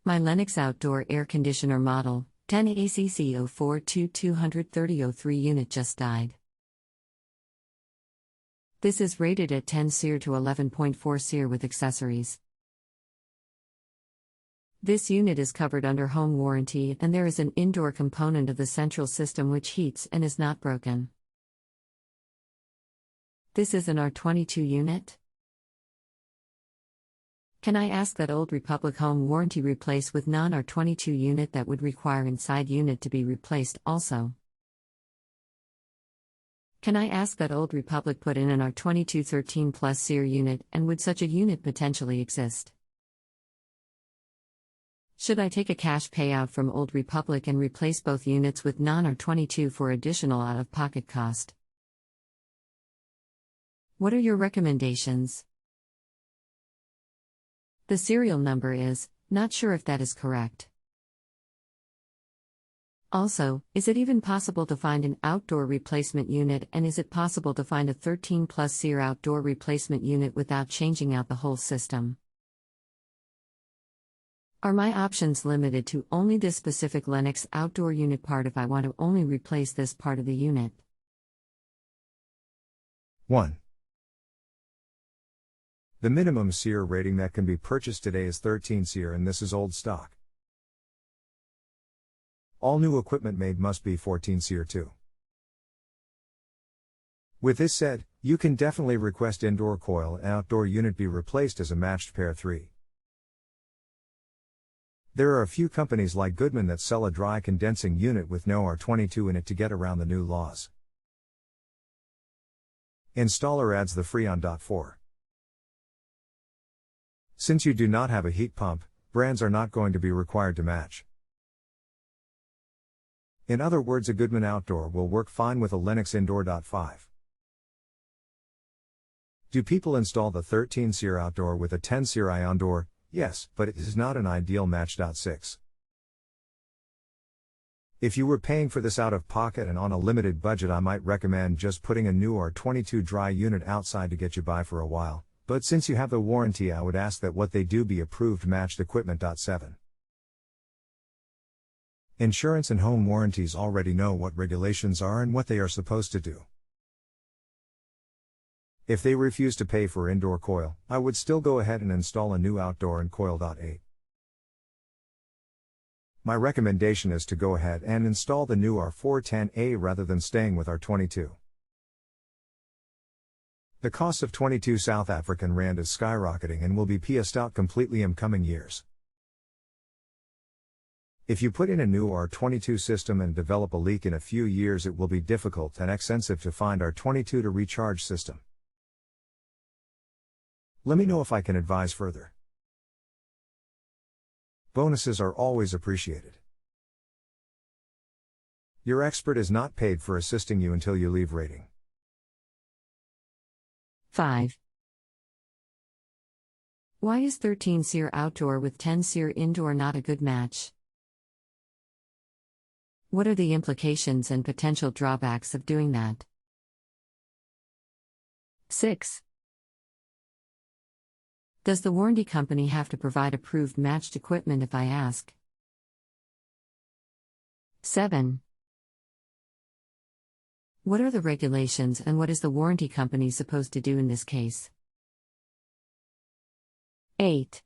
My Lennox outdoor air conditioner model, 10ACC-042-230-03 unit just died. This is rated at 10 SEER to 11.4 SEER with accessories. This unit is covered under home warranty and there is an indoor component of the central system which heats and is not broken. This is an R22 unit? Can I ask that Old Republic home warranty replace with non-R22 unit that would require inside unit to be replaced also? Can I ask that Old Republic put in an R22 13 plus SEER unit and would such a unit potentially exist? Should I take a cash payout from Old Republic and replace both units with non-R22 for additional out-of-pocket cost? What are your recommendations? The serial number is, not sure if that is correct. Also, is it even possible to find an outdoor replacement unit, and is it possible to find a 13 plus SEER outdoor replacement unit without changing out the whole system? Are my options limited to only this specific Lennox outdoor unit part if I want to only replace this part of the unit? 1. The minimum SEER rating that can be purchased today is 13 SEER and this is old stock. All new equipment made must be 14 SEER too. With this said, you can definitely request indoor coil and outdoor unit be replaced as a matched pair 3. There are a few companies like Goodman that sell a dry condensing unit with no R22 in it to get around the new laws. Installer adds the Freon. 4. Since you do not have a heat pump, brands are not going to be required to match. In other words, a Goodman outdoor will work fine with a Lennox indoor. 5. Do people install the 13 SEER outdoor with a 10 SEER ion door? Yes, but it is not an ideal match. 6. If you were paying for this out of pocket and on a limited budget, I might recommend just putting a new R22 dry unit outside to get you by for a while, but since you have the warranty, I would ask that what they do be approved matched equipment. 7. Insurance and home warranties already know what regulations are and what they are supposed to do. If they refuse to pay for indoor coil, I would still go ahead and install a new outdoor and coil. 8. My recommendation is to go ahead and install the new R410A rather than staying with R22. The cost of 22 South African Rand is skyrocketing and will be pieced out completely in coming years. If you put in a new R22 system and develop a leak in a few years, it will be difficult and expensive to find R22 to recharge system. Let me know if I can advise further. Bonuses are always appreciated. Your expert is not paid for assisting you until you leave rating. 5. Why is 13 SEER outdoor with 10 SEER indoor not a good match? What are the implications and potential drawbacks of doing that? 6. Does the warranty company have to provide approved matched equipment if I ask? 7. What are the regulations and what is the warranty company supposed to do in this case? 8.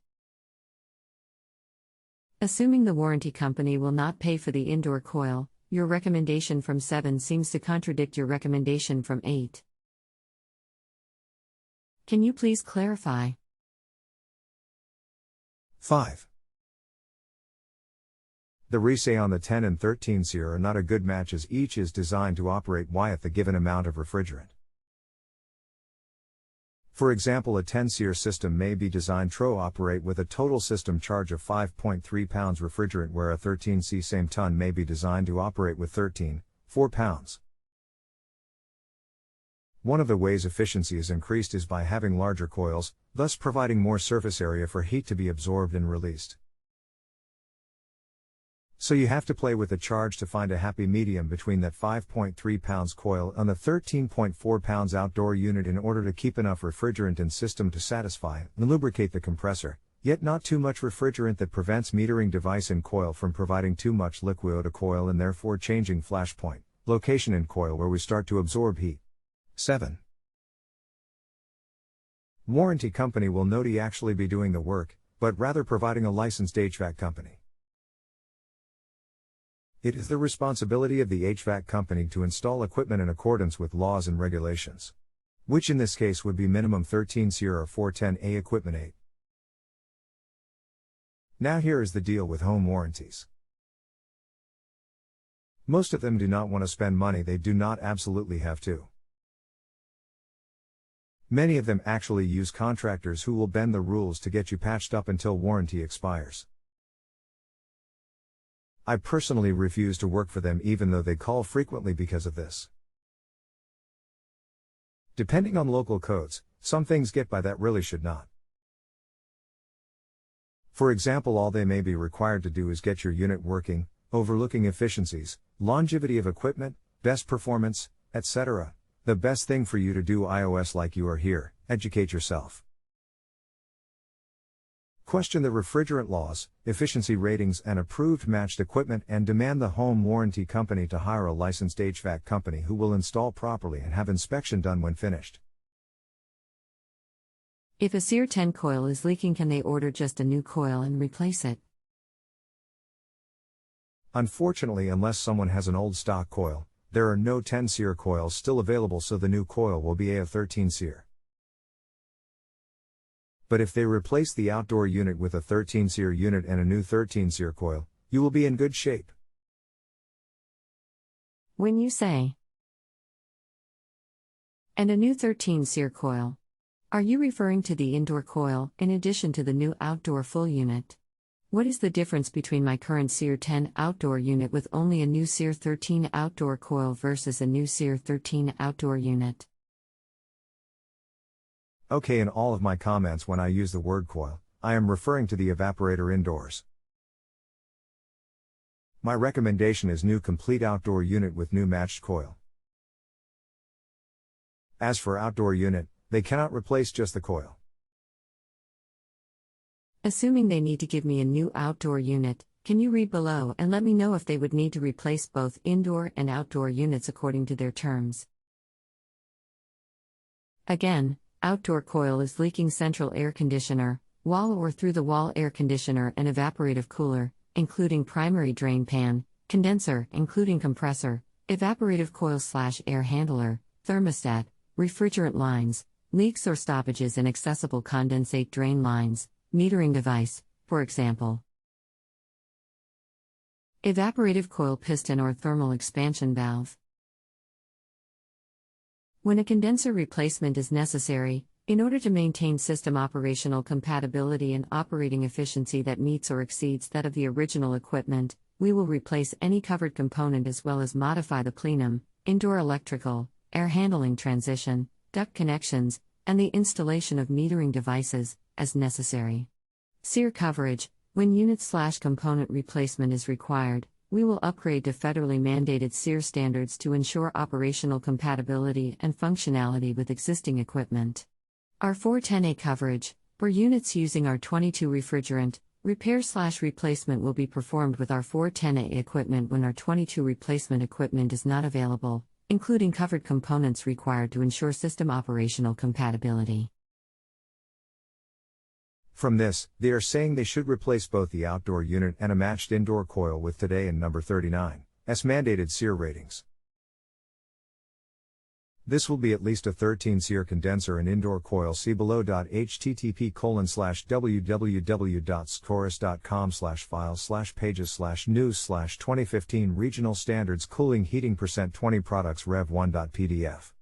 Assuming the warranty company will not pay for the indoor coil, your recommendation from 7 seems to contradict your recommendation from 8. Can you please clarify? 5. The resay on the 10 and 13 SEER are not a good match as each is designed to operate with the given amount of refrigerant. For example, a 10 SEER system may be designed to operate with a total system charge of 5.3 pounds refrigerant, where a 13C same ton may be designed to operate with 13.4 pounds. One of the ways efficiency is increased is by having larger coils, thus providing more surface area for heat to be absorbed and released. So you have to play with the charge to find a happy medium between that 5.3 pounds coil and the 13.4 pounds outdoor unit in order to keep enough refrigerant in system to satisfy and lubricate the compressor, Yet not too much refrigerant that prevents metering device in coil from providing too much liquid to coil and therefore changing flashpoint, location in coil where we start to absorb heat. 7. Warranty company will not actually be doing the work, but rather providing a licensed HVAC company. It is the responsibility of the HVAC company to install equipment in accordance with laws and regulations, which in this case would be minimum 13 SEER or 410A equipment 8. Now here is the deal with home warranties. Most of them do not want to spend money they do not absolutely have to. Many of them actually use contractors who will bend the rules to get you patched up until warranty expires. I personally refuse to work for them even though they call frequently because of this. Depending on local codes, some things get by that really should not. For example, all they may be required to do is get your unit working, overlooking efficiencies, longevity of equipment, best performance, etc. The best thing for you to do iOS like you are here, educate yourself. Question the refrigerant laws, efficiency ratings and approved matched equipment and demand the home warranty company to hire a licensed HVAC company who will install properly and have inspection done when finished. If a SEER 10 coil is leaking, can they order just a new coil and replace it? Unfortunately, unless someone has an old stock coil, there are no 10 SEER coils still available, so the new coil will be a 13 SEER. But if they replace the outdoor unit with a 13 SEER unit and a new 13 SEER coil, you will be in good shape. When you say, and a new 13 SEER coil, are you referring to the indoor coil in addition to the new outdoor full unit? What is the difference between my current SEER 10 outdoor unit with only a new SEER 13 outdoor coil versus a new SEER 13 outdoor unit? Okay, in all of my comments when I use the word coil, I am referring to the evaporator indoors. My recommendation is new complete outdoor unit with new matched coil. As for outdoor unit, they cannot replace just the coil. Assuming they need to give me a new outdoor unit, can you read below and let me know if they would need to replace both indoor and outdoor units according to their terms? Again, outdoor coil is leaking central air conditioner, wall or through the wall air conditioner and evaporative cooler, including primary drain pan, condenser, including compressor, evaporative coil/air handler, thermostat, refrigerant lines, leaks or stoppages in accessible condensate drain lines, metering device, for example. Evaporative coil piston or thermal expansion valve. When a condenser replacement is necessary, in order to maintain system operational compatibility and operating efficiency that meets or exceeds that of the original equipment, we will replace any covered component as well as modify the plenum, indoor electrical, air handling transition, duct connections, and the installation of metering devices, as necessary. SEER coverage. When unit/component replacement is required, we will upgrade to federally mandated SEER standards to ensure operational compatibility and functionality with existing equipment. Our 410A coverage, for units using our 22 refrigerant, repair/replacement will be performed with our 410A equipment when our 22 replacement equipment is not available, including covered components required to ensure system operational compatibility. From this, they are saying they should replace both the outdoor unit and a matched indoor coil with today and number 39's mandated SEER ratings. This will be at least a 13 SEER condenser and indoor coil. See below. http://www.scorus.com/files/pages/news/2015 Regional Standards Cooling Heating %20 Products Rev1.pdf.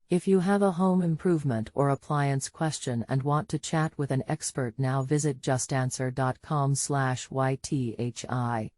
If you have a home improvement or appliance question and want to chat with an expert now, visit JustAnswer.com/YTHI.